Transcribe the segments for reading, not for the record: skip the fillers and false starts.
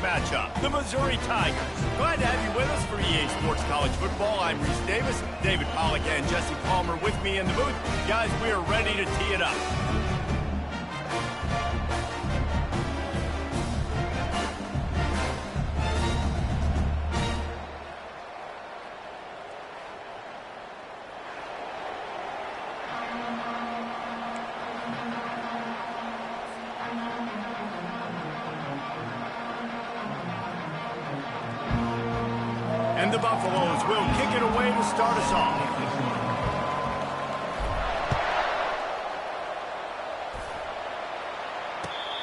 matchup, the Missouri Tigers. Glad to have you with us for EA Sports College Football. I'm Reese Davis, David Pollack and Jesse Palmer with me in the booth. Guys, we are ready to tee it up. And the Buffaloes will kick it away to start us off.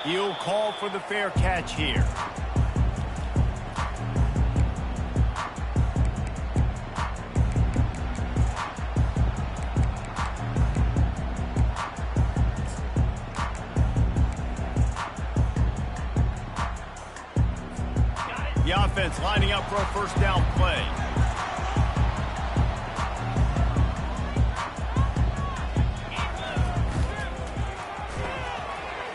He'll call for the fair catch here. The offense lining up for a first down play.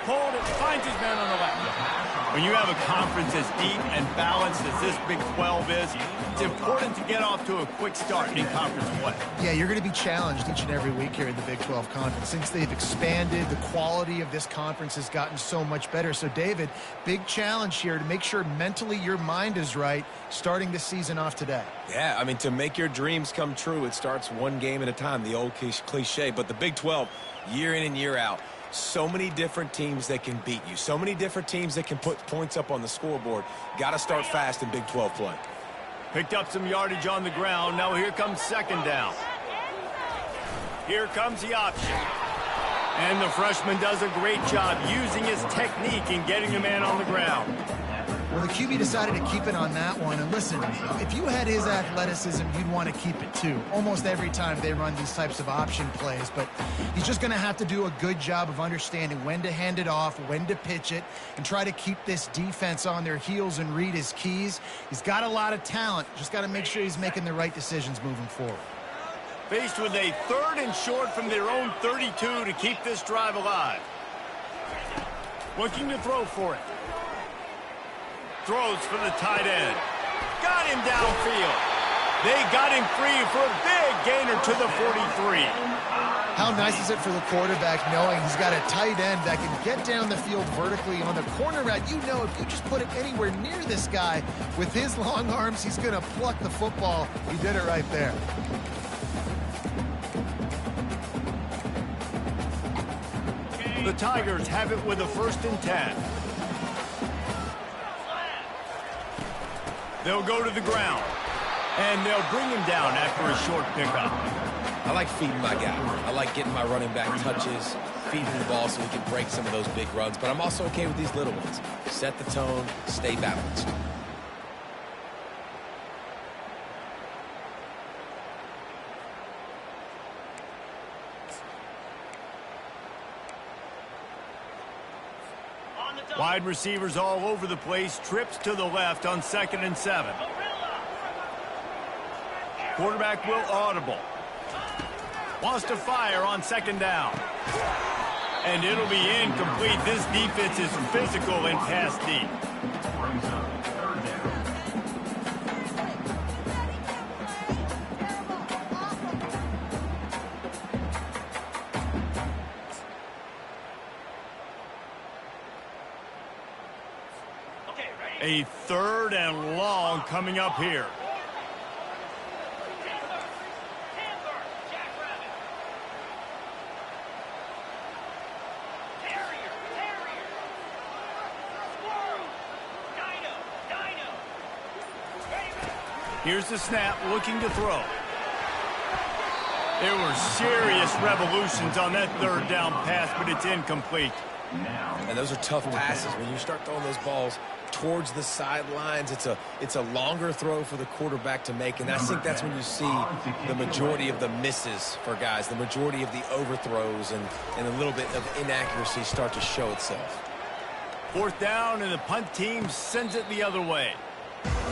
Pulled it, finds his man on the left. When you have a conference as deep and balanced as this Big 12 is, it's important to get off to a quick start in conference play. Yeah, you're going to be challenged each and every week here in the Big 12 Conference. Since they've expanded, the quality of this conference has gotten so much better. So, David, big challenge here to make sure mentally your mind is right starting this season off today. Yeah, I mean, to make your dreams come true, it starts one game at a time, the old cliche. But the Big 12, year in and year out, so many different teams that can beat you. So many different teams that can put points up on the scoreboard. Got to start fast in Big 12 play. Picked up some yardage on the ground. Now here comes second down. Here comes the option. And the freshman does a great job using his technique in getting the man on the ground. Well, the QB decided to keep it on that one. And listen, if you had his athleticism, you'd want to keep it too. Almost every time they run these types of option plays. But he's just going to have to do a good job of understanding when to hand it off, when to pitch it, and try to keep this defense on their heels and read his keys. He's got a lot of talent. Just got to make sure he's making the right decisions moving forward. Faced with a third and short from their own 32 to keep this drive alive. Looking to throw for it. Throws for the tight end. Got him downfield. They got him free for a big gainer to the 43. How nice is it for the quarterback knowing he's got a tight end that can get down the field vertically on the corner route? You know, if you just put it anywhere near this guy with his long arms, he's going to pluck the football. He did it right there. The Tigers have it with a 1st and 10. They'll go to the ground, and they'll bring him down after a short pickup. I like feeding my guy. I like getting my running back touches, feeding the ball so he can break some of those big runs. But I'm also okay with these little ones. Set the tone, stay balanced. Wide receivers all over the place. Trips to the left on 2nd and 7. Quarterback will audible. Wants to fire on 2nd down. And it'll be incomplete. This defense is physical and pass deep. A 3rd and long coming up here. Here's the snap, looking to throw. There were serious revolutions on that 3rd down pass, but it's incomplete. And those are tough passes. When you start throwing those balls towards the sidelines, it's a longer throw for the quarterback to make, and I think that's when you see the majority of the misses for guys, the majority of the overthrows and a little bit of inaccuracy start to show itself. 4th down, and the punt team sends it the other way.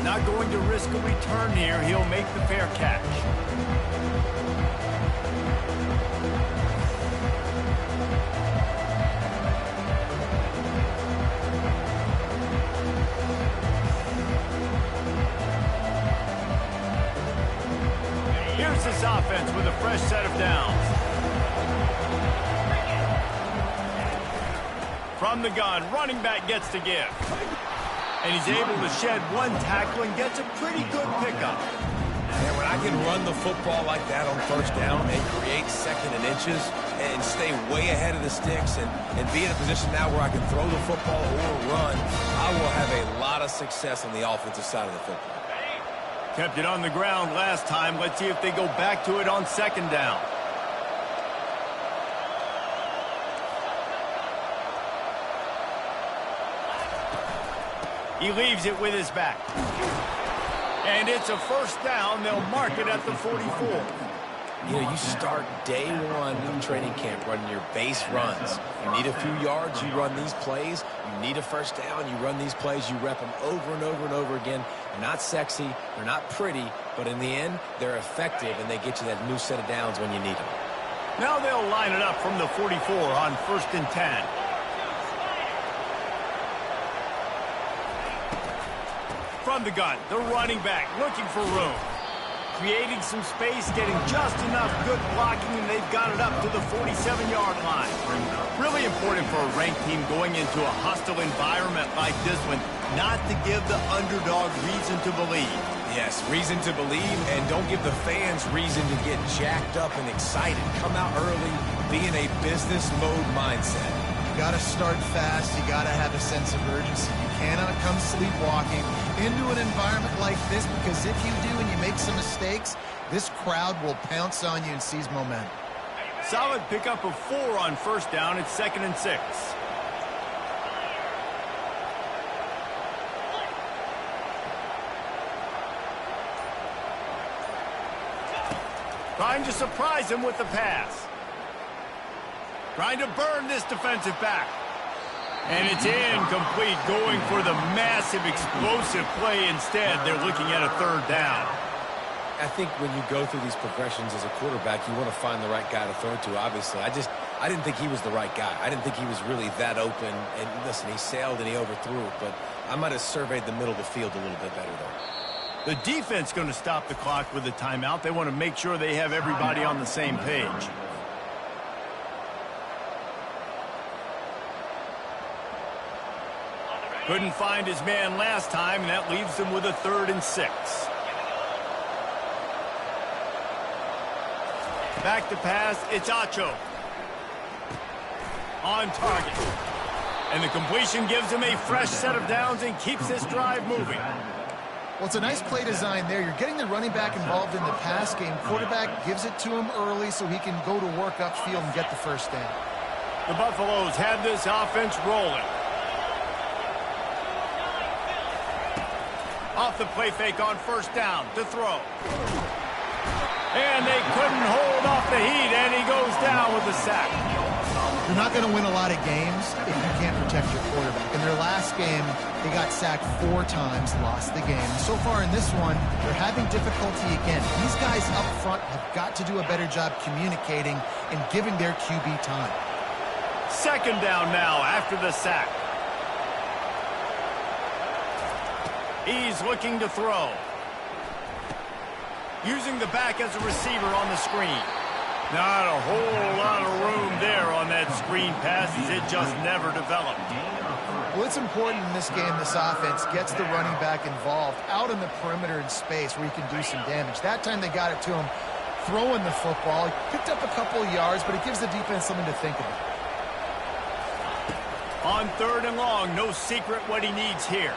Not going to risk a return here. He'll make the fair catch. keeps this offense with a fresh set of downs. From the gun, running back gets to give. And he's able to shed one tackle and gets a pretty good pickup. And when I can run the football like that on first down and create second and inches and stay way ahead of the sticks and be in a position now where I can throw the football or run, I will have a lot of success on the offensive side of the football. Kept it on the ground last time. Let's see if they go back to it on second down. He leaves it with his back. And it's a first down. They'll mark it at the 44. You know, you start day one of training camp running your base runs. You need a few yards, you run these plays. You need a first down, you run these plays. You rep them over and over and over again. They're not sexy, they're not pretty, but in the end, they're effective, and they get you that new set of downs when you need them. Now they'll line it up from the 44 on 1st and 10. From the gun, the running back looking for room. Creating some space, getting just enough good blocking, and they've got it up to the 47-yard line. Really important for a ranked team going into a hostile environment like this one, not to give the underdog reason to believe. Yes, reason to believe, and don't give the fans reason to get jacked up and excited. Come out early, be in a business mode mindset. You got to start fast. You got to have a sense of urgency. You cannot come sleepwalking into an environment like this, because if you do and you make some mistakes, this crowd will pounce on you and seize momentum. Solid pickup of 4 on first down. It's 2nd and 6. Trying to surprise him with the pass. Trying to burn this defensive back. And it's incomplete, going for the massive explosive play instead. They're looking at a 3rd down. I think when you go through these progressions as a quarterback, you want to find the right guy to throw to, obviously. I didn't think he was the right guy. I didn't think he was really that open. And listen, he sailed and he overthrew it, but I might have surveyed the middle of the field a little bit better there. The defense going to stop the clock with a timeout. They want to make sure they have everybody on the same page. Couldn't find his man last time, and that leaves him with a 3rd and 6. Back to pass, it's Acho. On target. And the completion gives him a fresh set of downs and keeps this drive moving. Well, it's a nice play design there. You're getting the running back involved in the pass game. Quarterback gives it to him early so he can go to work upfield and get the first down. The Buffaloes have this offense rolling. Off the play fake on first down to throw. And they couldn't hold off the heat, and he goes down with the sack. You're not going to win a lot of games if you can't protect your quarterback. In their last game, they got sacked 4 times, lost the game. So far in this one, they're having difficulty again. These guys up front have got to do a better job communicating and giving their QB time. 2nd down now after the sack. He's looking to throw. Using the back as a receiver on the screen. Not a whole lot of room there on that screen pass, as it just never developed. Well, it's important in this game this offense gets the running back involved out in the perimeter in space where he can do some damage. That time they got it to him throwing the football. He picked up a couple of yards, but it gives the defense something to think about. On 3rd and long, no secret what he needs here.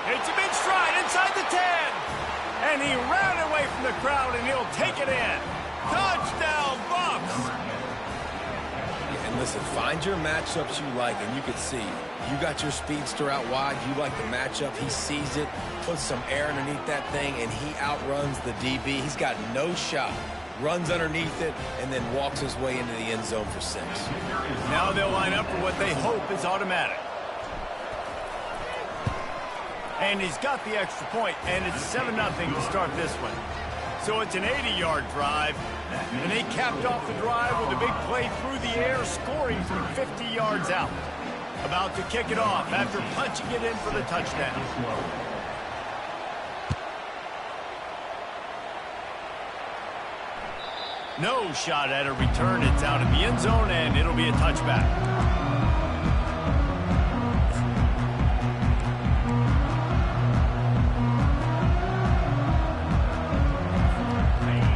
It's a big stride inside the 10. And he ran away from the crowd, and he'll take it in. Touchdown, Bucs! And listen, find your matchups you like, and you can see. You got your speedster out wide. You like the matchup. He sees it, puts some air underneath that thing, and he outruns the DB. He's got no shot. Runs underneath it, and then walks his way into the end zone for 6. Now they'll line up for what they hope is automatic. And he's got the extra point, and it's 7-0 to start this one. So it's an 80-yard drive, and they capped off the drive with a big play through the air, scoring from 50 yards out. About to kick it off after punching it in for the touchdown. No shot at a return. It's out of the end zone, and it'll be a touchback.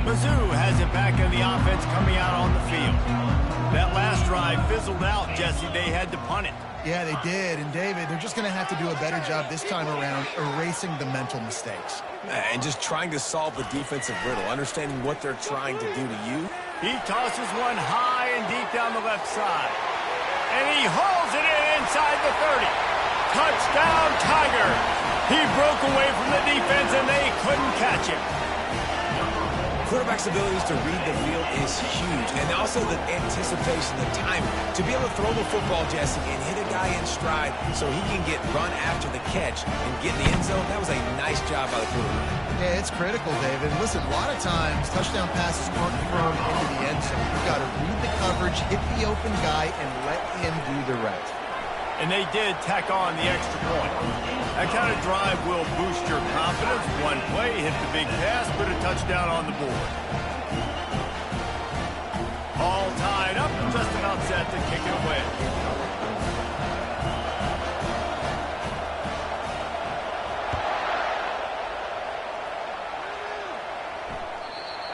Mizzou has it back in the offense coming out on the field. That last drive fizzled out, Jesse. They had to punt it. Yeah, they did. And, David, they're just going to have to do a better job this time around erasing the mental mistakes. And just trying to solve the defensive riddle, understanding what they're trying to do to you. He tosses one high and deep down the left side. And he hauls it in inside the 30. Touchdown, Tiger. He broke away from the defense, and they couldn't catch him. Quarterback's abilities to read the field is huge, and also the anticipation, the timing. To be able to throw the football, Jesse, and hit a guy in stride so he can get run after the catch and get in the end zone, that was a nice job by the quarterback. Yeah, it's critical, David. Listen, a lot of times touchdown passes aren't thrown into the end zone. You've got to read the coverage, hit the open guy, and let him do the rest. And they did tack on the extra point. That kind of drive will boost your confidence. One play, hit the big pass, put a touchdown on the board. All tied up, just about set to kick it away.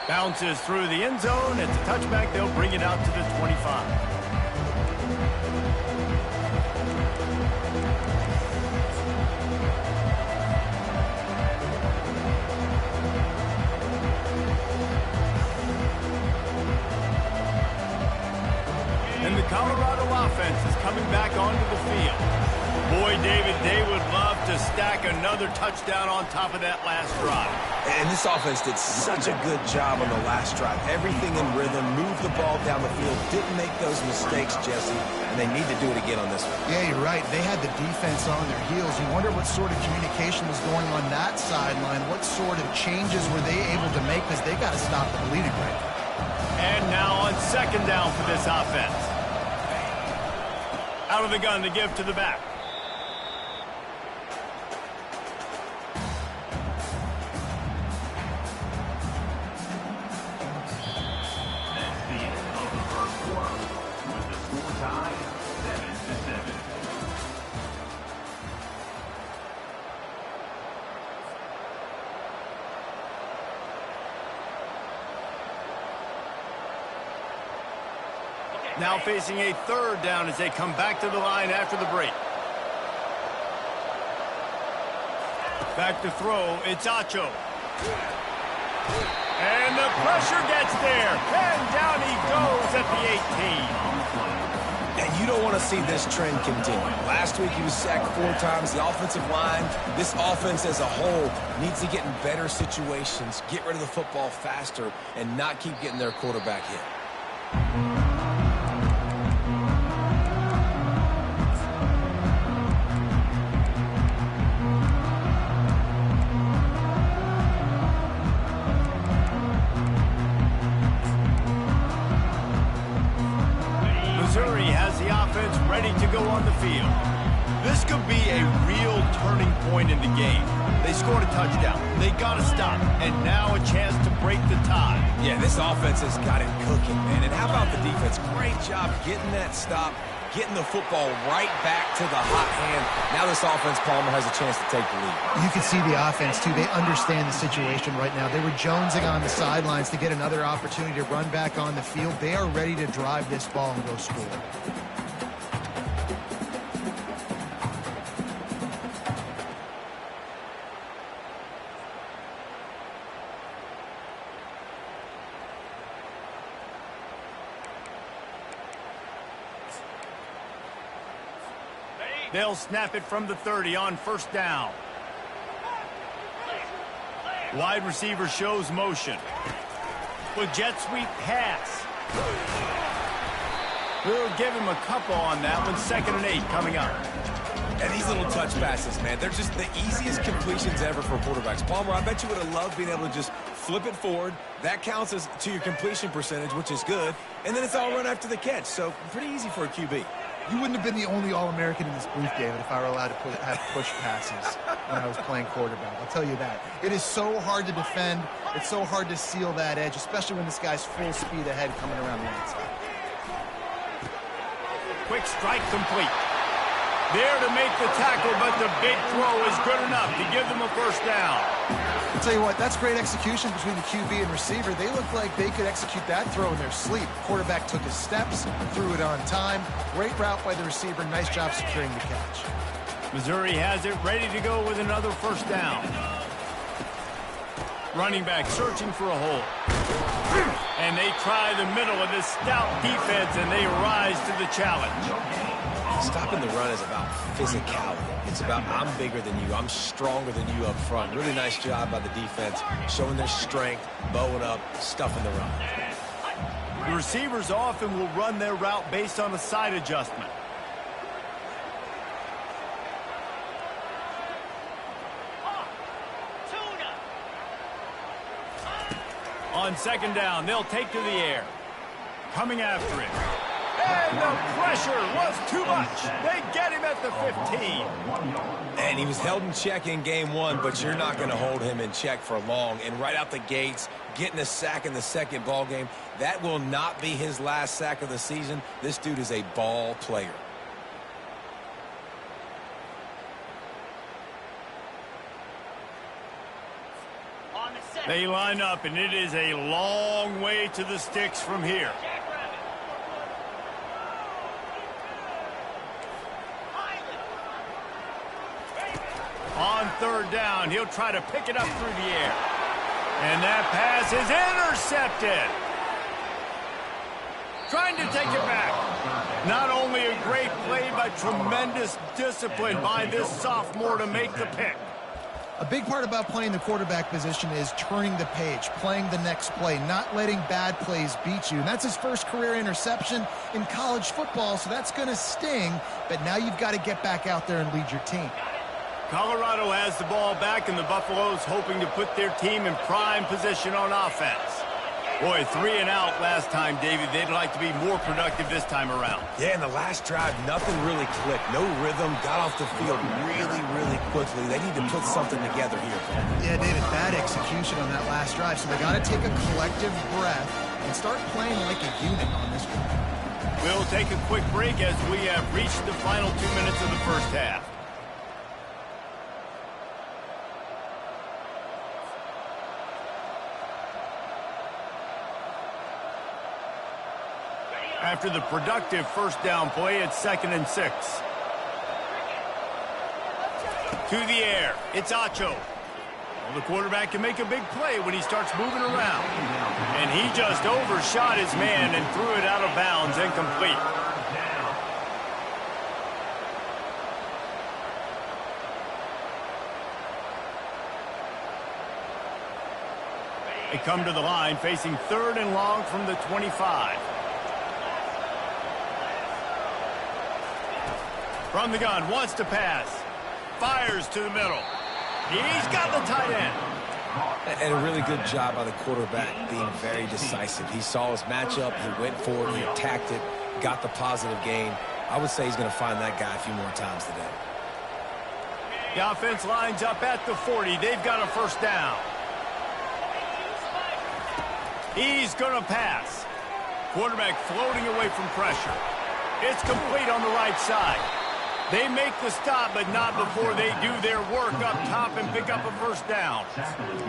Bounces through the end zone. It's a touchback. They'll bring it out to the 25. Colorado offense is coming back onto the field. Boy, David, they would love to stack another touchdown on top of that last drive. And this offense did such a good job on the last drive. Everything in rhythm, moved the ball down the field, didn't make those mistakes, Jesse, and they need to do it again on this one. Yeah, you're right. They had the defense on their heels. You wonder what sort of communication was going on that sideline. What sort of changes were they able to make, because they got to stop the bleeding right now. And now on second down for this offense. Out of the gun to give to the back. Now facing a third down as they come back to the line after the break. Back to throw, it's Acho. And the pressure gets there. And down he goes at the 18. And you don't want to see this trend continue. Last week he was sacked 4 times. The offensive line, this offense as a whole, needs to get in better situations, get rid of the football faster, and not keep getting their quarterback hit. Ready to go on the field. This could be a real turning point in the game. They scored a touchdown. They got to stop. And now a chance to break the tie. Yeah, this offense has got it cooking, man. And how about the defense? Great job getting that stop, getting the football right back to the hot hand. Now this offense, Palmer, has a chance to take the lead. You can see the offense, too. They understand the situation right now. They were jonesing on the sidelines to get another opportunity to run back on the field. They are ready to drive this ball and go score. They'll snap it from the 30 on first down. Wide receiver shows motion. With jet sweep pass. We'll give him a couple on that one. 2nd and 8 coming up. And these little touch passes, man, they're just the easiest completions ever for quarterbacks. Palmer, I bet you would have loved being able to just flip it forward. That counts as to your completion percentage, which is good. And then it's all run after the catch. So pretty easy for a QB. You wouldn't have been the only All-American in this booth, David, if I were allowed to have push passes when I was playing quarterback. I'll tell you that. It is so hard to defend. It's so hard to seal that edge, especially when this guy's full speed ahead coming around the outside. Quick strike complete. There to make the tackle, but the big throw is good enough to give them a first down. I'll tell you what, that's great execution between the QB and receiver. They looked like they could execute that throw in their sleep. Quarterback took his steps, threw it on time. Great route by the receiver. Nice job securing the catch. Missouri has it ready to go with another first down. Running back searching for a hole. And they try the middle of this stout defense, and they rise to the challenge. Stopping the run is about physicality. It's about I'm bigger than you. I'm stronger than you up front. Really nice job by the defense, showing their strength, bowing up, stuffing the run. The receivers often will run their route based on a side adjustment. On second down, they'll take to the air. Coming after it. And the pressure was too much. They get him at the 15. And he was held in check in game one, but you're not going to hold him in check for long. And right out the gates, getting a sack in the second ball game, that will not be his last sack of the season. This dude is a ball player. They line up, and it is a long way to the sticks from here. On third down, he'll try to pick it up through the air. And that pass is intercepted. Trying to take it back. Not only a great play, but tremendous discipline by this sophomore to make the pick. A big part about playing the quarterback position is turning the page, playing the next play, not letting bad plays beat you. And that's his first career interception in college football, so that's going to sting. But now you've got to get back out there and lead your team. Colorado has the ball back, and the Buffaloes hoping to put their team in prime position on offense. Boy, 3 and out last time, David. They'd like to be more productive this time around. Yeah, in the last drive, nothing really clicked. No rhythm, got off the field really, really quickly. They need to put something together here. Yeah, David, bad execution on that last drive, so they got to take a collective breath and start playing like a unit on this one. We'll take a quick break as we have reached the final 2 minutes of the first half. After the productive first down play, it's 2nd and 6. To the air, it's Acho. Well, the quarterback can make a big play when he starts moving around. And he just overshot his man and threw it out of bounds, incomplete. They come to the line facing 3rd and long from the 25. From the gun, wants to pass. Fires to the middle. He's got the tight end. And a really good job by the quarterback being very decisive. He saw his matchup, he went for it, he attacked it, got the positive gain. I would say he's going to find that guy a few more times today. The offense lines up at the 40. They've got a first down. He's going to pass. Quarterback floating away from pressure. It's complete on the right side. They make the stop, but not before they do their work up top and pick up a first down.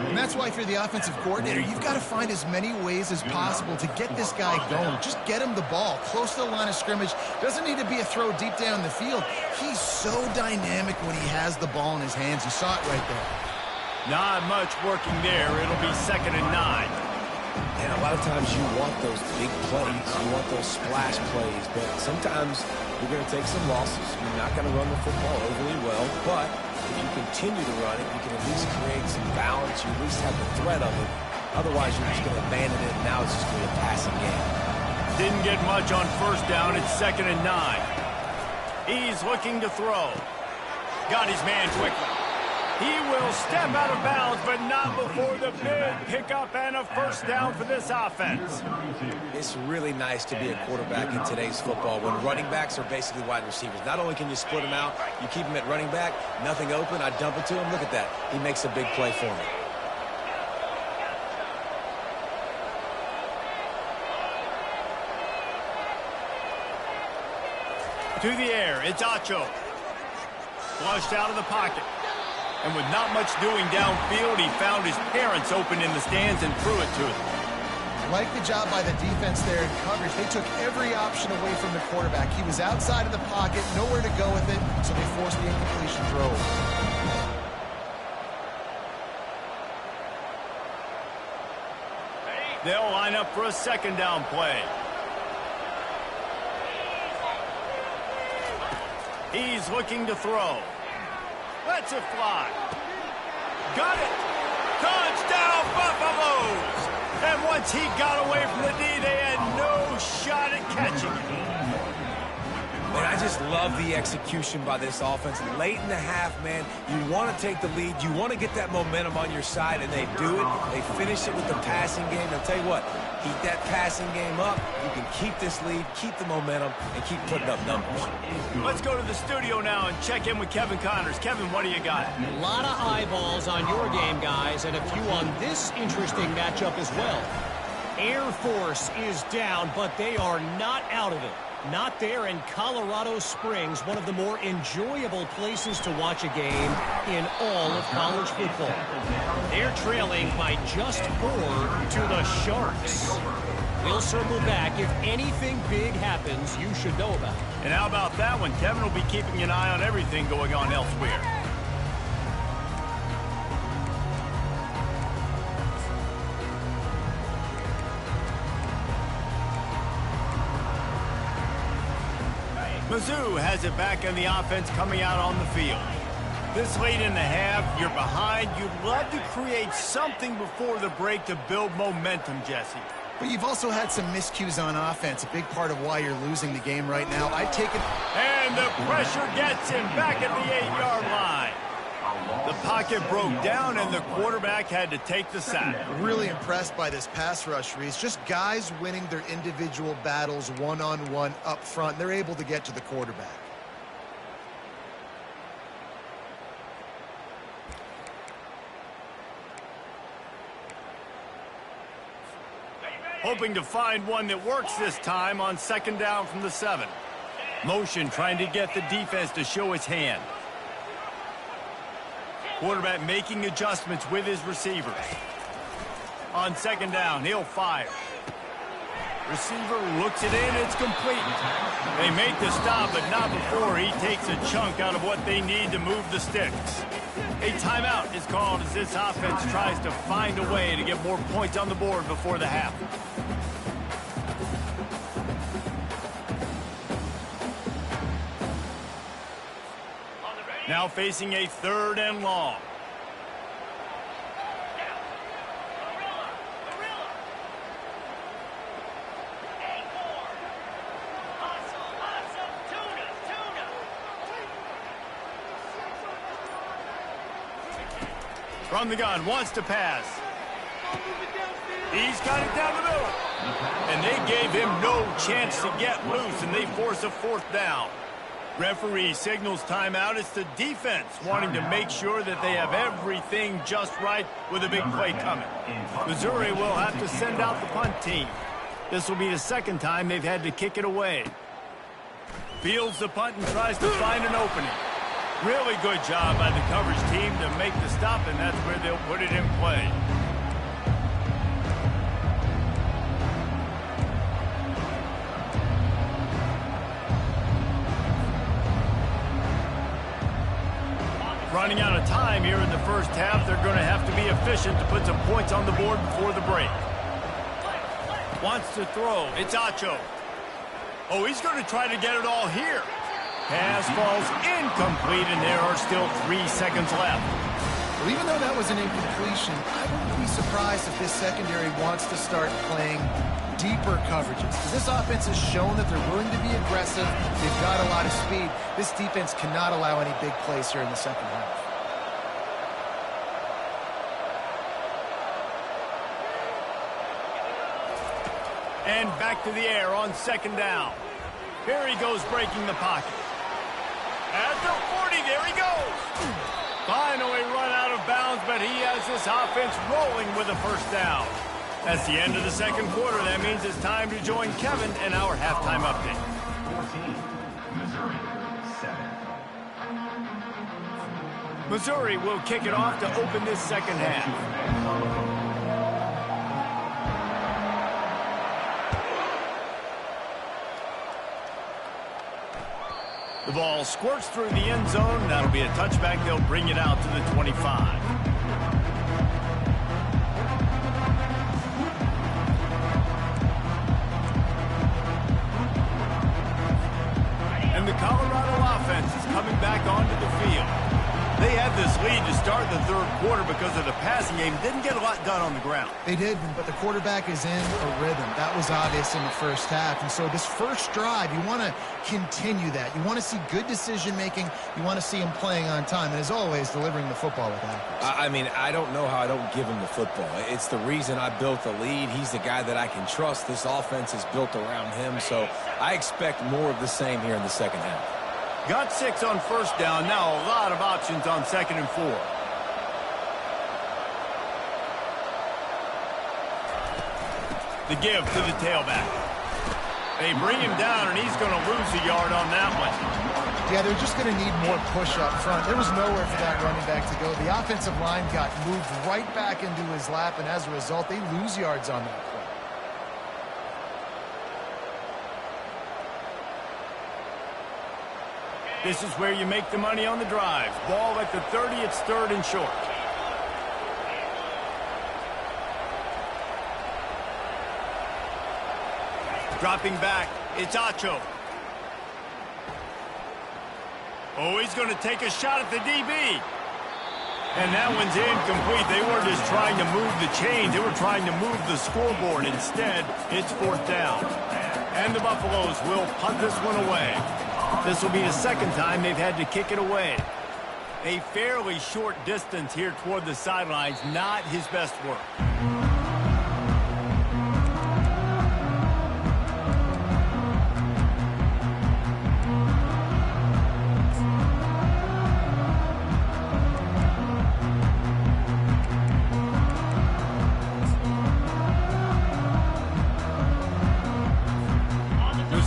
And that's why if you're the offensive coordinator, you've got to find as many ways as possible to get this guy going. Just get him the ball close to the line of scrimmage. Doesn't need to be a throw deep down the field. He's so dynamic when he has the ball in his hands. You saw it right there. Not much working there. It'll be 2nd and 9. And a lot of times you want those big plays. You want those splash plays. But sometimes you're going to take some losses. You're not going to run the football overly well. But if you continue to run it, you can at least create some balance. You at least have the threat of it. Otherwise, you're just going to abandon it. And now it's just going to be a passing game. Didn't get much on first down. It's 2nd and 9. He's looking to throw. Got his man quickly. He will step out of bounds, but not before the big pickup and a first down for this offense. It's really nice to be a quarterback in today's football when running backs are basically wide receivers. Not only can you split them out, you keep them at running back, nothing open, I dump it to him. Look at that. He makes a big play for me. To the air, it's Acho. Flushed out of the pocket. And with not much doing downfield, he found his parents open in the stands and threw it to them. Like the job by the defense there in coverage. They took every option away from the quarterback. He was outside of the pocket, nowhere to go with it, so they forced the incompletion throw. They'll line up for a second down play. He's looking to throw. Lets it fly. Got it. Touchdown, Buffaloes. And once he got away from the D, they had no shot at catching it. Man, I just love the execution by this offense. Late in the half, man, you want to take the lead. You want to get that momentum on your side, and they do it. They finish it with the passing game. I'll tell you what, keep that passing game up. You can keep this lead, keep the momentum, and keep putting up numbers. Let's go to the studio now and check in with Kevin Connors. Kevin, what do you got? A lot of eyeballs on your game, guys, and a few on this interesting matchup as well. Air Force is down, but they are not out of it. Not there in Colorado Springs, one of the more enjoyable places to watch a game in all of college football. They're trailing by just 4 to the Sharks. We'll circle back. If anything big happens, you should know about it. And how about that one? Kevin will be keeping an eye on everything going on elsewhere. Mizzou has it back in the offense coming out on the field. This late in the half, you're behind. You'd love to create something before the break to build momentum, Jesse. But you've also had some miscues on offense, a big part of why you're losing the game right now. I'd take it. And the pressure gets him back at the 8-yard line. The pocket broke down, and the quarterback had to take the sack. Really impressed by this pass rush, Reese. Just guys winning their individual battles one-on-one up front. They're able to get to the quarterback. Hoping to find one that works this time on second down from the 7. Motion trying to get the defense to show its hand. Quarterback making adjustments with his receivers. On second down, he'll fire. Receiver looks it in, it's complete. They make the stop, but not before he takes a chunk out of what they need to move the sticks. A timeout is called as this offense tries to find a way to get more points on the board before the half. Now facing a 3rd and long. From the gun, wants to pass. He's got it down the middle. And they gave him no chance to get loose, and they force a 4th down. Referee signals timeout. It's the defense wanting to make sure that they have everything just right with a big play coming. Missouri will have to send out the punt team. This will be the 2nd time they've had to kick it away. Fields the punt and tries to find an opening. Really good job by the coverage team to make the stop, and that's where they'll put it in play. Running out of time here in the first half. They're going to have to be efficient to put some points on the board before the break. Wants to throw. It's Acho. Oh, he's going to try to get it all here. Pass falls incomplete, and there are still 3 seconds left. Well, even though that was an incompletion, I wouldn't be surprised if this secondary wants to start playing deeper coverages. Because this offense has shown that they're willing to be aggressive. They've got a lot of speed. This defense cannot allow any big plays here in the second half. And back to the air on second down. Here he goes breaking the pocket. At the 40, there he goes. Finally run out of bounds, but he has this offense rolling with a first down. That's the end of the second quarter. That means it's time to join Kevin and our halftime update. 14, Missouri, 7. Missouri will kick it off to open this second half. The ball squirts through the end zone. That'll be a touchback. They'll bring it out to the 25. And the Colorado offense is coming back onto the field. They had this lead to start the third quarter because of the passing game. Didn't get a lot done on the ground. They did, but the quarterback is in a rhythm. That was obvious in the first half. And so this first drive, you want to continue that. You want to see good decision-making. You want to see him playing on time. And as always, delivering the football with accuracy. I mean, I don't know how I don't give him the football. It's the reason I built the lead. He's the guy that I can trust. This offense is built around him. So I expect more of the same here in the second half. Got 6 on first down. Now a lot of options on 2nd and 4. The give to the tailback. They bring him down, and he's going to lose a yard on that one. Yeah, they're just going to need more push up front. There was nowhere for that running back to go. The offensive line got moved right back into his lap, and as a result, they lose yards on that play. This is where you make the money on the drive. Ball at the 30, it's 3rd and short. Dropping back, it's Acho. Oh, he's going to take a shot at the DB. And that one's incomplete. They weren't just trying to move the chains. They were trying to move the scoreboard. Instead, it's 4th down. And the Buffaloes will punt this one away. This will be the second time they've had to kick it away. A fairly short distance here toward the sidelines, not his best work.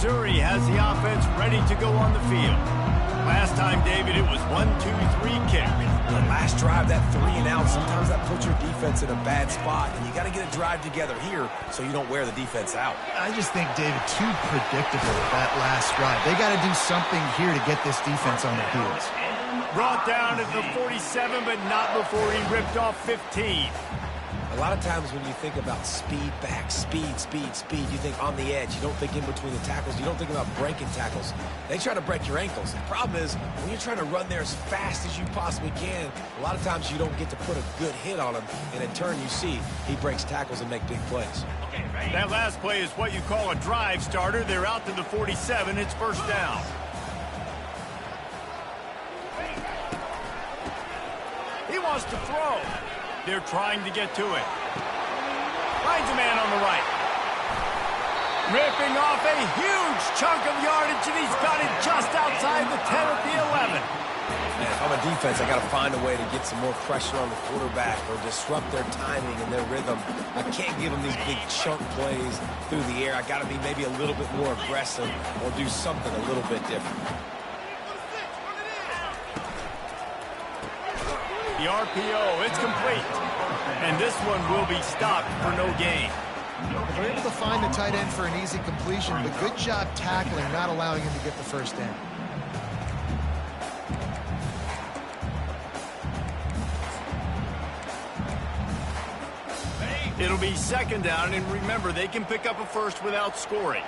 Missouri has the offense ready to go on the field. Last time, David, it was 1-2-3 kick. The last drive, that 3 and out, sometimes that puts your defense in a bad spot, and you got to get a drive together here so you don't wear the defense out. I just think, David, too predictable that last drive. They got to do something here to get this defense on their heels. Brought down at the 47, but not before he ripped off 15. A lot of times when you think about speed back, speed, you think on the edge. You don't think in between the tackles. You don't think about breaking tackles. They try to break your ankles. The problem is when you're trying to run there as fast as you possibly can, a lot of times you don't get to put a good hit on him, and in turn you see he breaks tackles and make big plays. That last play is what you call a drive starter. They're out to the 47. It's 1st down. He wants to throw. They're trying to get to it. Finds a man on the right. Ripping off a huge chunk of yardage, and he's got it just outside the 10 at the 11. Man, if I'm a defense, I got to find a way to get some more pressure on the quarterback or disrupt their timing and their rhythm. I can't give them these big chunk plays through the air. I got to be maybe a little bit more aggressive or do something a little bit different. The RPO, it's complete. And this one will be stopped for no gain. They're able to find the tight end for an easy completion, but good job tackling, not allowing him to get the first down. It'll be 2nd down, and remember, they can pick up a first without scoring.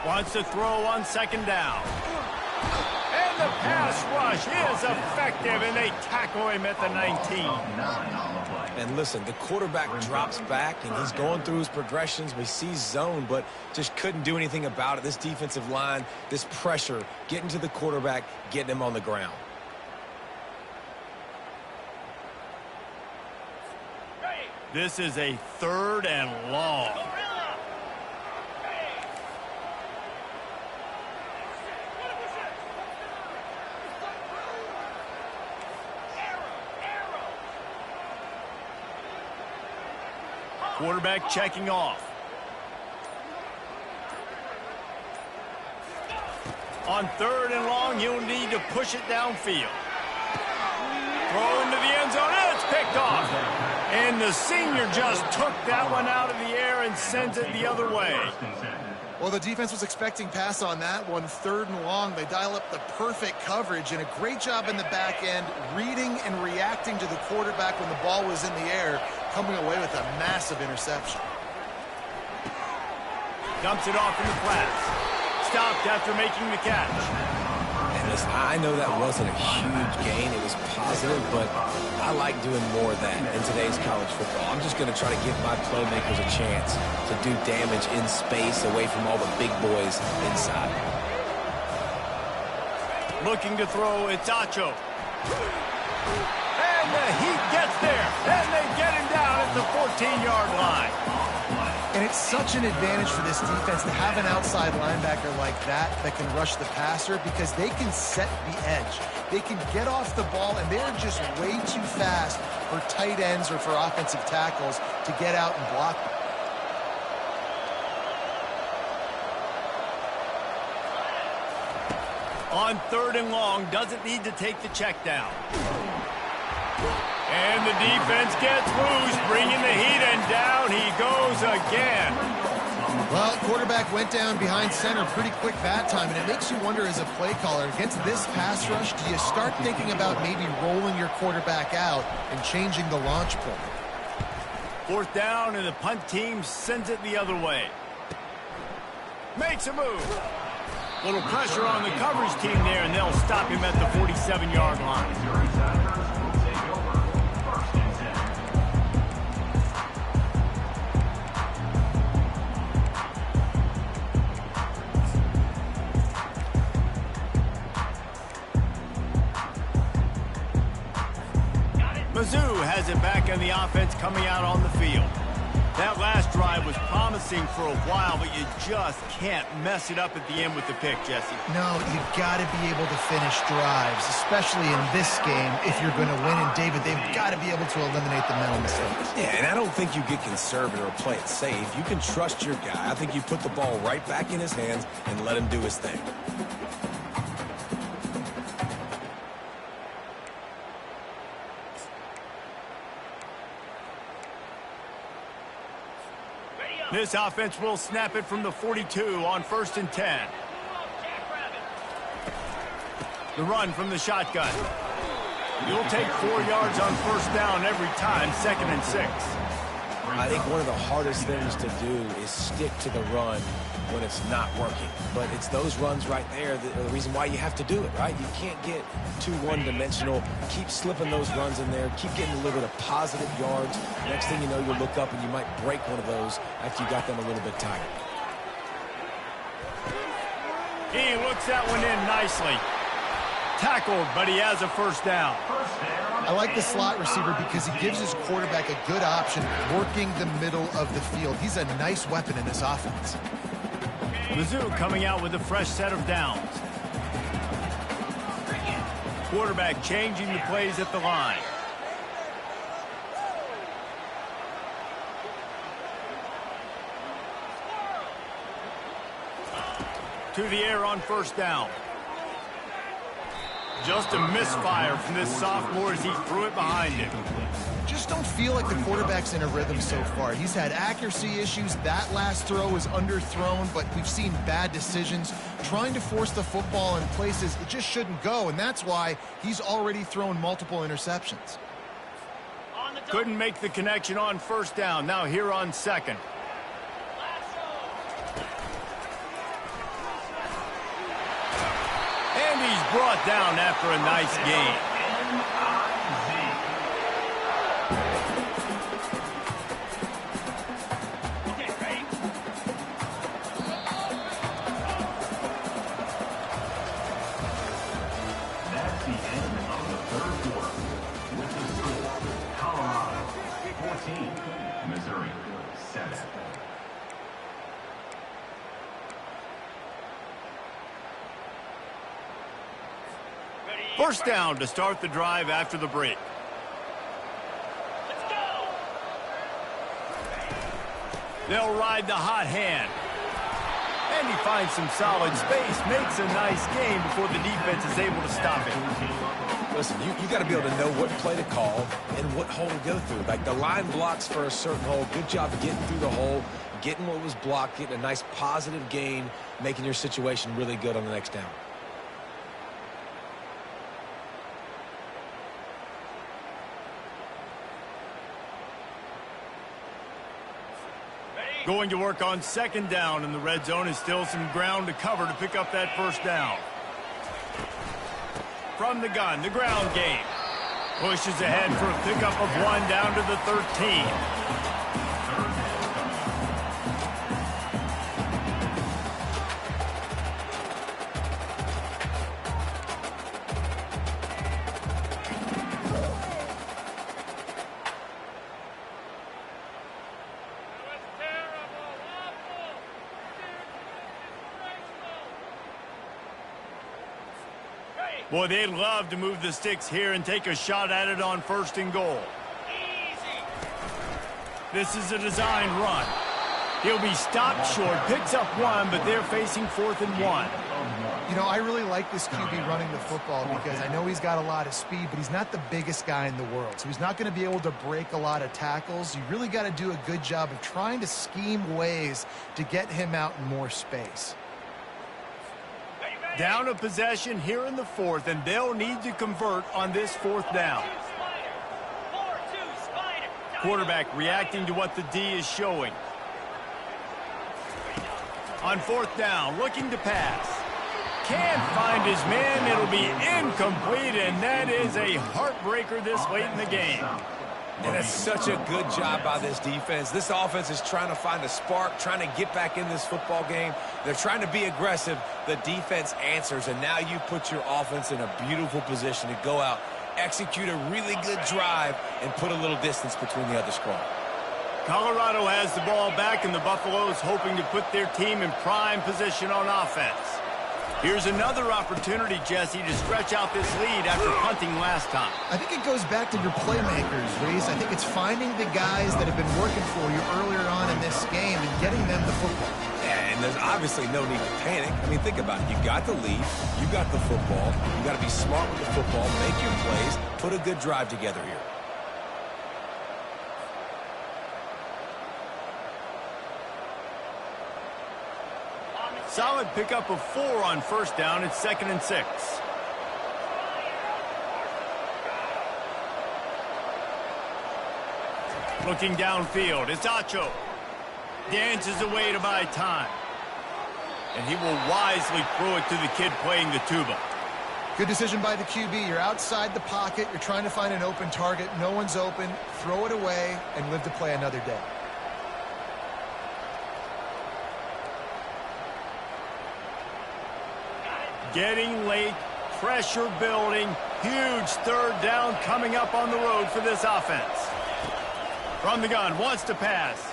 Wants to throw on 2nd down. And the pass rush is effective, and they tackle him at the 19. And listen, the quarterback drops back, and he's going through his progressions. We see zone, but just couldn't do anything about it. This defensive line, this pressure, getting to the quarterback, getting him on the ground. This is a 3rd and long. Quarterback checking off. On 3rd and long, you'll need to push it downfield. Throw into the end zone. It's picked off. And the senior just took that one out of the air and sends it the other way. Well, the defense was expecting pass on that one. 3rd and long. They dial up the perfect coverage and a great job in the back end, reading and reacting to the quarterback when the ball was in the air, coming away with a massive interception. Dumps it off in the flats. Stopped after making the catch. And listen, I know that wasn't a huge gain. It was positive, but I like doing more of that in today's college football. I'm just going to try to give my playmakers a chance to do damage in space away from all the big boys inside. Looking to throw, it's Acho. And the Heat gets there, and they get him down at the 14-yard line. And it's such an advantage for this defense to have an outside linebacker like that can rush the passer because they can set the edge. They can get off the ball, and they're just way too fast for tight ends or for offensive tackles to get out and block them. On 3rd and long, doesn't need to take the check down. And the defense gets loose, bringing the Heat, and down he goes again. Well, quarterback went down behind center, pretty quick that time, and it makes you wonder as a play caller, against this pass rush, do you start thinking about maybe rolling your quarterback out and changing the launch point? 4th down, and the punt team sends it the other way. Makes a move. Little pressure on the coverage team there, and they'll stop him at the 47-yard line. Mizzou has it back in the offense coming out on the field. That last drive was promising for a while, but you just can't mess it up at the end with the pick, Jesse. No, you've got to be able to finish drives, especially in this game if you're going to win. And, David, they've got to be able to eliminate the mental mistakes. Yeah, and I don't think you get conservative or play it safe. You can trust your guy. I think you put the ball right back in his hands and let him do his thing. This offense will snap it from the 42 on 1st and 10. The run from the shotgun. You'll take 4 yards on 1st down every time, 2nd and 6. I think one of the hardest things to do is stick to the run when it's not working. But it's those runs right there that are the reason why you have to do it, right? You can't get too one-dimensional. Keep slipping those runs in there. Keep getting a little bit of positive yards. Next thing you know, you'll look up and you might break one of those after you got them a little bit tired. He looks that one in nicely. Tackled, but he has a 1st down. I like the slot receiver because he gives his quarterback a good option working the middle of the field. He's a nice weapon in this offense. Mizzou coming out with a fresh set of downs. Quarterback changing the plays at the line. To the air on 1st down. Just a misfire from this sophomore as he threw it behind him. Just don't feel like the quarterback's in a rhythm so far. He's had accuracy issues. That last throw was underthrown, but we've seen bad decisions. Trying to force the football in places it just shouldn't go, and that's why he's already thrown multiple interceptions. Couldn't make the connection on 1st down. Now here on 2nd. And he's brought down after a nice gain. 14, Missouri 7. First down to start the drive after the break. They'll ride the hot hand. And he finds some solid space, makes a nice gain before the defense is able to stop it. Listen, you got to be able to know what play to call and what hole to go through. Like the line blocks for a certain hole. Good job getting through the hole, getting what was blocked, getting a nice positive gain, making your situation really good on the next down. Going to work on second down, and the red zone is still some ground to cover to pick up that first down. From the gun, the ground game. Pushes ahead for a pickup of 1 down to the 13. Boy, they'd love to move the sticks here and take a shot at it on 1st and goal. This is a design run. He'll be stopped short, picks up 1, but they're facing 4th and 1. You know, I really like this QB running the football because I know he's got a lot of speed, but he's not the biggest guy in the world. So he's not going to be able to break a lot of tackles. You really got to do a good job of trying to scheme ways to get him out in more space. Down a possession here in the 4th, and they'll need to convert on this 4th down. Quarterback reacting to what the D is showing. On 4th down, looking to pass. Can't find his man. It'll be incomplete, and that is a heartbreaker this late in the game. And that's such a good job by this defense. This offense is trying to find a spark, trying to get back in this football game. They're trying to be aggressive. The defense answers, and now you put your offense in a beautiful position to go out, execute a really good drive, and put a little distance between the other squad. Colorado has the ball back, and the Buffaloes hoping to put their team in prime position on offense. Here's another opportunity, Jesse, to stretch out this lead after punting last time. I think it goes back to your playmakers, Reese. I think it's finding the guys that have been working for you earlier on in this game and getting them the football. Yeah, and there's obviously no need to panic. I mean, think about it. You got the lead. You got the football. You got to be smart with the football, make your plays, put a good drive together here. Solid pickup of 4 on 1st down. It's 2nd and 6. Looking downfield, it's Acho. Dances away to buy time. And he will wisely throw it to the kid playing the tuba. Good decision by the QB. You're outside the pocket. You're trying to find an open target. No one's open. Throw it away and live to play another day. Getting late, pressure building, huge 3rd down coming up on the road for this offense. From the gun, wants to pass.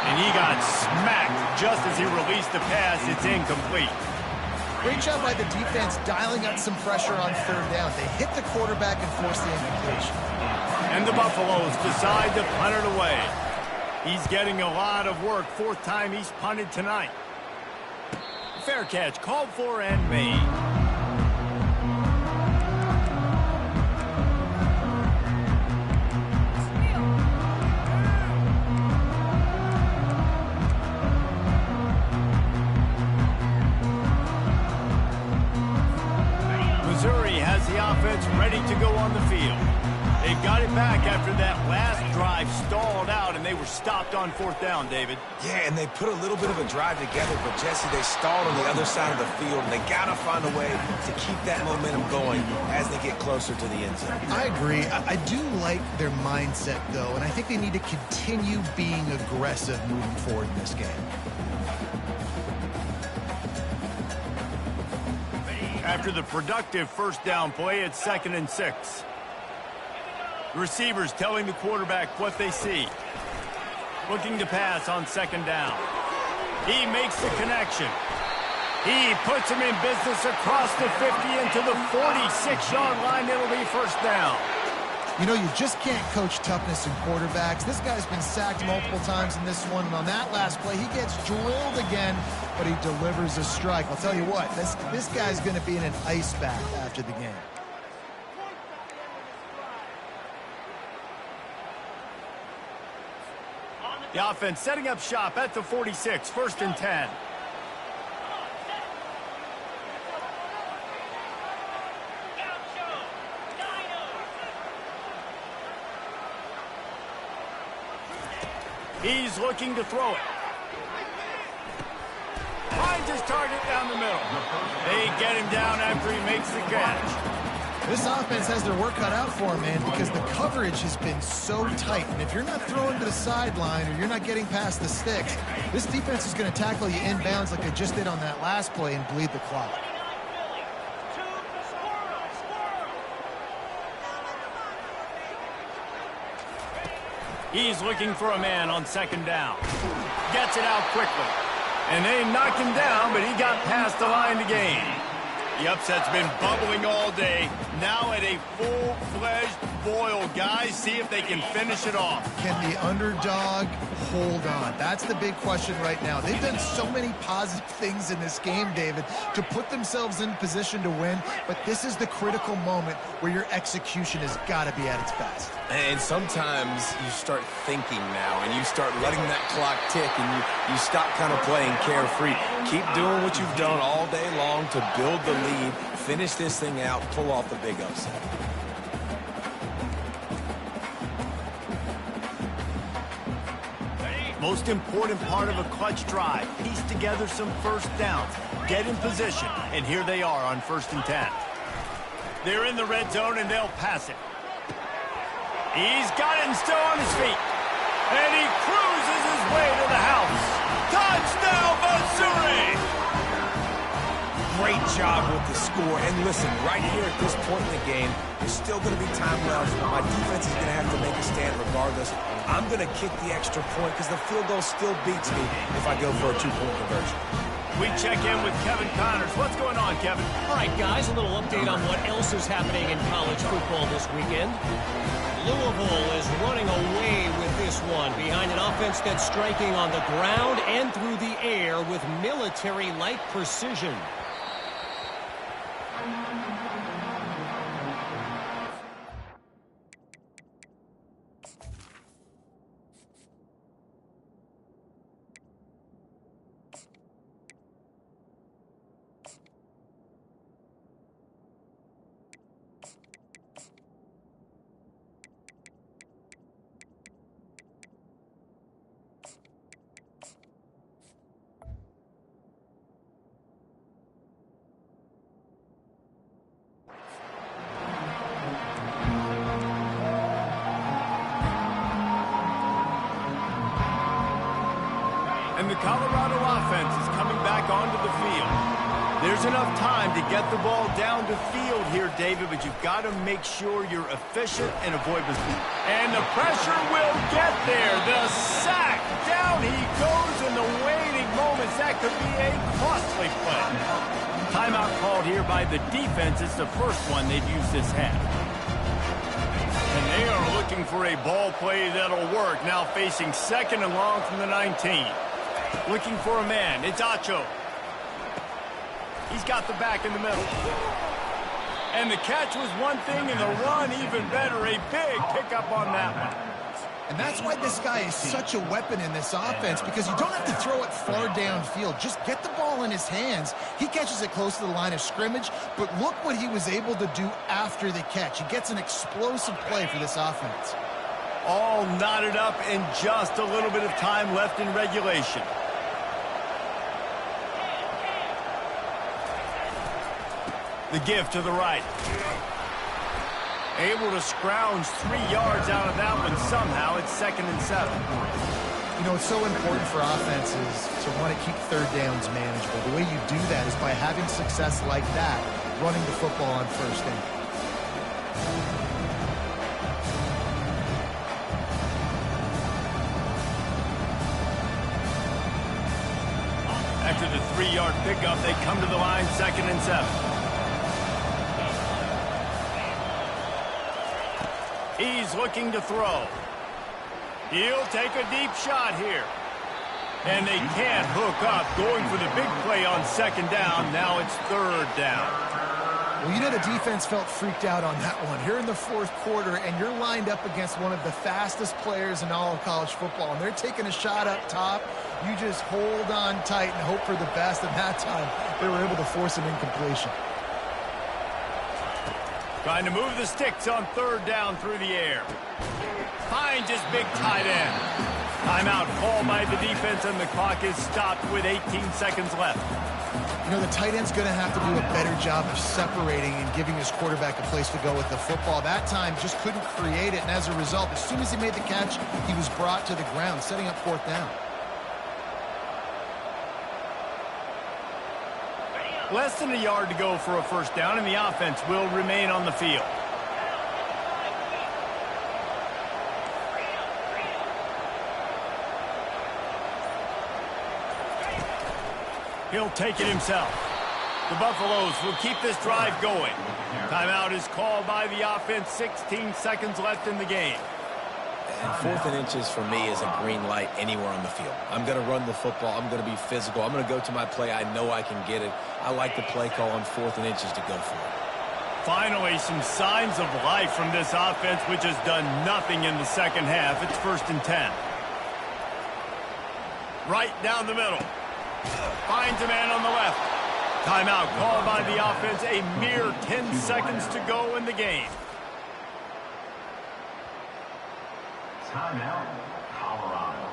And he got smacked just as he released the pass. It's incomplete. Great job by the defense dialing up some pressure on 3rd down. They hit the quarterback and forced the incompletion. And the Buffaloes decide to punt it away. He's getting a lot of work. 4th time he's punted tonight. Fair catch, called for and made. Missouri has the offense ready to go on the field. They've got it back after that last drive stalled out, and they were stopped on 4th down, David. Yeah, and they put a little bit of a drive together, but, Jesse, they stalled on the other side of the field, and they got to find a way to keep that momentum going as they get closer to the end zone. I agree. I do like their mindset, though, and I think they need to continue being aggressive moving forward in this game. After the productive 1st down play, it's 2nd and 6. Receivers telling the quarterback what they see. Looking to pass on second down. He makes the connection. He puts him in business across the 50 into the 46-yard line. It'll be first down. You know, you just can't coach toughness in quarterbacks. This guy's been sacked multiple times in this one, and on that last play, he gets drilled again, but he delivers a strike. I'll tell you what, this guy's going to be in an ice bath after the game. The offense setting up shop at the 46, first and 10. He's looking to throw it. Finds his target down the middle. They get him down after he makes the catch. This offense has their work cut out for them, man, because the coverage has been so tight. And if you're not throwing to the sideline or you're not getting past the sticks, this defense is going to tackle you inbounds like they just did on that last play and bleed the clock. He's looking for a man on second down. Gets it out quickly. And they knocked him down, but he got past the line to gain. The upset's been bubbling all day. Now at a full-fledged boil. Guys, see if they can finish it off. Can the underdog hold on? That's the big question right now. They've done so many positive things in this game, David, to put themselves in position to win, but this is the critical moment where your execution has got to be at its best. And sometimes you start thinking now, and you start letting that clock tick, and you stop kind of playing carefree. Keep doing what you've done all day long to build the lead, finish this thing out, pull off the big upset. Most important part of a clutch drive. Piece together some first downs. Get in position. And here they are on first and 10. They're in the red zone, and they'll pass it. He's got it and still on his feet. And he cruises his way to the house. Touchdown, Missouri! Great job with the score. And listen, right here at this point in the game, there's still going to be time left. My defense is going to have to make a stand regardless. I'm going to kick the extra point because the field goal still beats me if I go for a two-point conversion. We check in with Kevin Connors. What's going on, Kevin? All right, guys, a little update on what else is happening in college football this weekend. Louisville is running away with this one behind an offense that's striking on the ground and through the air with military-like precision. And the Colorado offense is coming back onto the field. There's enough time to get the ball down the field here, David, but you've got to make sure you're efficient and avoid mistakes. And the pressure will get there. The sack. Down he goes in the waiting moments. That could be a costly play. Timeout called here by the defense. It's the first one they've used this half. And they are looking for a ball play that'll work. Now facing second and long from the 19. Looking for a man. It's Acho. He's got the back in the middle. And the catch was one thing, and the run even better. A big pickup on that one. And that's why this guy is such a weapon in this offense, because you don't have to throw it far downfield. Just get the ball in his hands. He catches it close to the line of scrimmage, but look what he was able to do after the catch. He gets an explosive play for this offense. All knotted up and just a little bit of time left in regulation. The give to the right. Able to scrounge 3 yards out of that one somehow. It's 2nd and 7. You know, it's so important for offenses to want to keep third downs manageable. The way you do that is by having success like that, running the football on first down. 3-yard pickup. They come to the line, 2nd and 7. He's looking to throw. He'll take a deep shot here. And they can't hook up, going for the big play on 2nd down. Now it's 3rd down. Well, you know the defense felt freaked out on that one. You're in the 4th quarter, and you're lined up against one of the fastest players in all of college football, and they're taking a shot up top. You just hold on tight and hope for the best, and that time they were able to force an incompletion. Trying to move the sticks on 3rd down through the air. Finds his big tight end. Timeout called by the defense, and the clock is stopped with 18 seconds left. You know, the tight end's going to have to do a better job of separating and giving his quarterback a place to go with the football. That time just couldn't create it, and as a result, as soon as he made the catch, he was brought to the ground, setting up 4th down. Less than a yard to go for a 1st down, and the offense will remain on the field. He'll take it himself. The Buffaloes will keep this drive going. Timeout is called by the offense. 16 seconds left in the game. And 4th and inches for me is a green light anywhere on the field. I'm going to run the football. I'm going to be physical. I'm going to go to my play. I know I can get it. I like the play call on 4th and inches to go for it. Finally, some signs of life from this offense, which has done nothing in the 2nd half. It's 1st and 10. Right down the middle. Finds a man on the left. Timeout called by the offense. A mere 10 seconds to go in the game. Timeout, Colorado.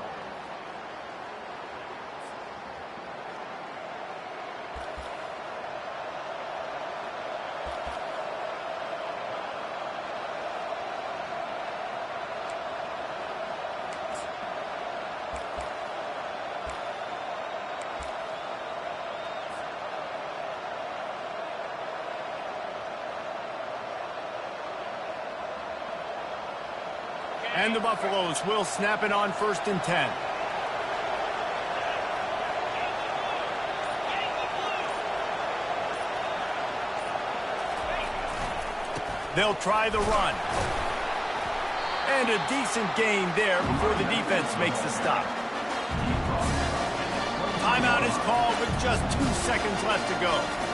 And the Buffaloes will snap it on 1st and 10. They'll try the run. And a decent gain there before the defense makes the stop. Timeout is called with just 2 seconds left to go.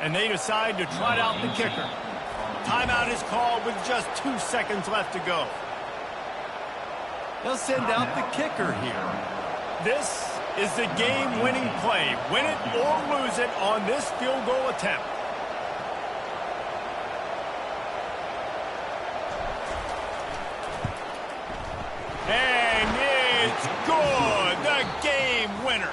And they decide to trot out the kicker. Timeout is called with just 2 seconds left to go. They'll send out the kicker here. This is the game-winning play. Win it or lose it on this field goal attempt. And it's good. The game winner.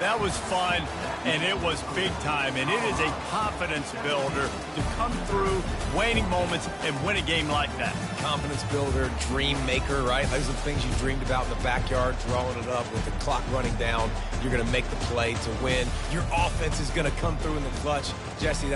That was fun, and it was big time, and it is a confidence builder to come through waning moments and win a game like that. Confidence builder, dream maker, right? Those are the things you dreamed about in the backyard, drawing it up with the clock running down. You're going to make the play to win. Your offense is going to come through in the clutch. Jesse, that's